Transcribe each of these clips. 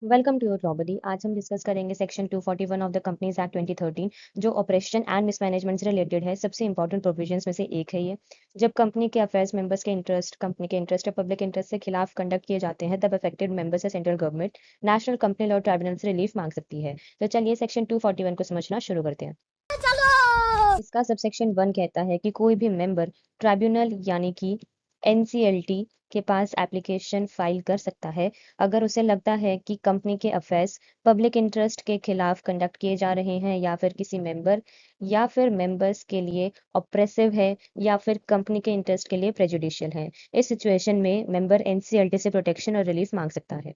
Welcome to your property. आज हम discuss करेंगे section 241 of the companies act 2013 जो ऑपरेशन एंड मिसमैनेजमेंट से रिलेटेड है। सबसे इंपॉर्टेंट प्रोविजंस में से एक है ये। जब कंपनी के अफेयर्स मेंबर्स के इंटरेस्ट कंपनी के इंटरेस्ट या पब्लिक इंटरेस्ट के खिलाफ कंडक्ट किए जाते हैं तब अफेक्टेड मेंबर्स से central government national company law tribunal से रिलीफ मांग सकती है। तो चलिए सेक्शन 241 को समझना शुरू करते हैं। इसका सबसेक्शन 1 कहता है कि कोई भी मेंबर ट्राइब्यूनल यानी कि एनसीएलटी के पास एप्लीकेशन फाइल कर सकता है अगर उसे लगता है कि कंपनी के अफेयर्स पब्लिक इंटरेस्ट के खिलाफ कंडक्ट किए जा रहे हैं या फिर किसी मेंबर या फिर मेंबर्स के लिए ऑप्रेसिव है या फिर कंपनी के इंटरेस्ट के लिए प्रेजुडिशियल है। इस सिचुएशन में मेंबर एनसीएलटी से प्रोटेक्शन और रिलीफ मांग सकता है।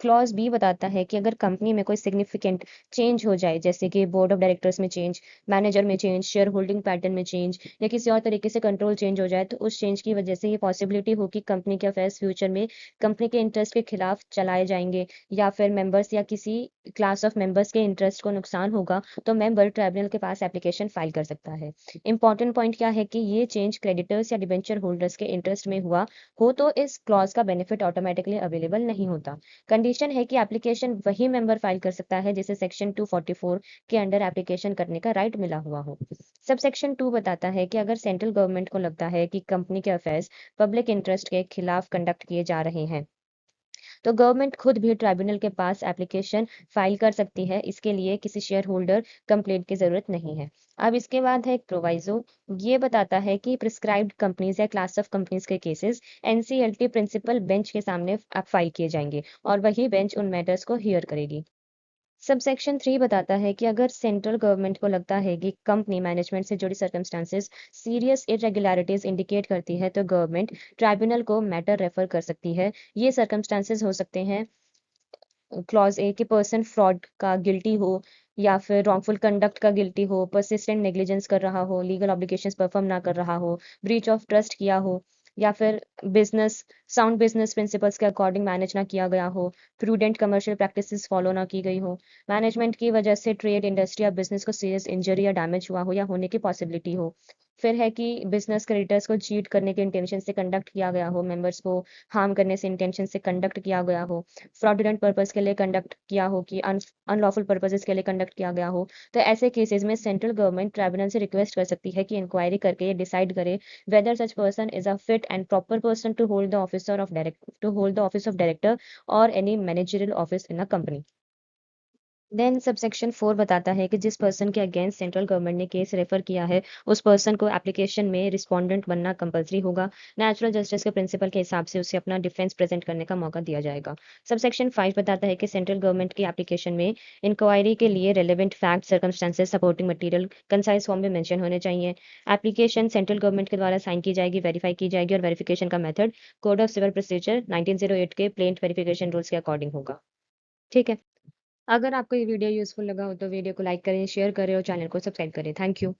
क्लॉज बी बताता है कि अगर कंपनी में कोई सिग्निफिकेंट चेंज हो जाए, जैसे कि बोर्ड ऑफ डायरेक्टर्स में चेंज, मैनेजर में चेंज, शेयर होल्डिंग पैटर्न में चेंज या किसी और तरीके से कंट्रोल चेंज हो जाए, तो उस चेंज की वजह से ये पॉसिबिलिटी हो कि कंपनी के अफेयर्स फ्यूचर में कंपनी के इंटरेस्ट के खिलाफ चलाए जाएंगे या फिर मेंबर्स या किसी क्लास ऑफ मेंबर्स के इंटरेस्ट को नुकसान होगा, तो मेंबर ट्राइब्यूनल के पास एप्लीकेशन फाइल कर सकता है। इंपॉर्टेंट पॉइंट क्या है कि ये चेंज क्रेडिटर्स या डिबेंचर होल्डर्स के इंटरेस्ट में हुआ हो तो इस क्लॉज का बेनिफिट ऑटोमेटिकली अवेलेबल नहीं होता। कंडीशन है कि एप्लीकेशन वही मेंबर फाइल कर सकता है जिसे सेक्शन 244 के अंडर एप्लीकेशन करने का राइट मिला हुआ हो। सबसेक्शन 2 बताता है कि अगर सेंट्रल गवर्नमेंट को लगता है कि कंपनी के अफेयर्स पब्लिक इंटरेस्ट के खिलाफ कंडक्ट किए जा रहे हैं तो गवर्नमेंट खुद भी ट्राइब्यूनल के पास एप्लीकेशन फाइल कर सकती है। इसके लिए किसी शेयर होल्डर कंप्लेंट की जरूरत नहीं है। अब इसके बाद है एक प्रोवाइजो। ये बताता है कि प्रिस्क्राइब्ड कंपनीज या क्लास ऑफ कंपनीज के केसेस एनसीएलटी प्रिंसिपल बेंच के सामने फाइल किए जाएंगे और वही बेंच उन मैटर्स को हियर करेगी। सबसेक्शन 3 बताता है कि अगर सेंट्रल गवर्नमेंट को लगता है कि कंपनी मैनेजमेंट से जुड़ी सर्कमस्टांसेस सीरियस इरेगुलरिटीज इंडिकेट करती है तो गवर्नमेंट ट्राइब्यूनल को मैटर रेफर कर सकती है। ये सर्कमस्टांसेस हो सकते हैं क्लॉज ए कि पर्सन फ्रॉड का गिल्टी हो या फिर रॉन्गफुल कंडक्ट का गिल्टी हो, परसिस्टेंट नेग्लिजेंस कर रहा हो, लीगल ऑब्लिगेशंस परफॉर्म ना कर रहा हो, ब्रीच ऑफ ट्रस्ट किया हो या फिर बिजनेस साउंड बिजनेस प्रिंसिपल्स के अकॉर्डिंग मैनेज ना किया गया हो, प्रूडेंट कमर्शियल प्रैक्टिसेस फॉलो ना की गई हो, मैनेजमेंट की वजह से ट्रेड इंडस्ट्री या बिजनेस को सीरियस इंजरी या डैमेज हुआ हो या होने की पॉसिबिलिटी हो। फिर है कि बिजनेस क्रेडिटर्स को चीट करने के इंटेंशन से कंडक्ट किया गया हो, मेंबर्स को हार्म करने से इंटेंशन से कंडक्ट किया गया हो, फ्रॉडुलेंट पर्पस के लिए कंडक्ट किया हो कि अनलॉफुल पर्पसेस के लिए कंडक्ट किया गया हो, तो ऐसे केसेस में सेंट्रल गवर्नमेंट ट्राइब्यूनल से रिक्वेस्ट कर सकती है कि इंक्वायरी करके ये डिसाइड करे whether such person is a fit and proper person to hold the office of director or any managerial office in a company। Then subsection 4 बताता है कि जिस पर्सन के अगेंस्ट सेंट्रल गवर्नमेंट ने केस रेफर किया है उस पर्सन को एप्लीकेशन में रिस्पोंडेंट बनना कंपलसरी होगा। नेचुरल जस्टिस के प्रिंसिपल के हिसाब से उसे अपना डिफेंस प्रेजेंट करने का मौका दिया जाएगा। सबसेक्शन 5 बताता है कि सेंट्रल गवर्नमेंट की एप्लीकेशन में इंक्वायरी के लिए relevant fact circumstances supporting material concise form में मेंशन होने चाहिए। एप्लीकेशन सेंट्रल गवर्नमेंट के द्वारा साइन की जाएगी, वेरीफाई की जाएगी और वेरिफिकेशन का method code of civil procedure 1908 के प्लेंट वेरिफिकेशन रूल्स के अकॉर्डिंग होगा। ठीक है। अगर आपको ये वीडियो यूज़फुल लगा हो तो वीडियो को लाइक करें, शेयर करें और चैनल को सब्सक्राइब करें। Thank you.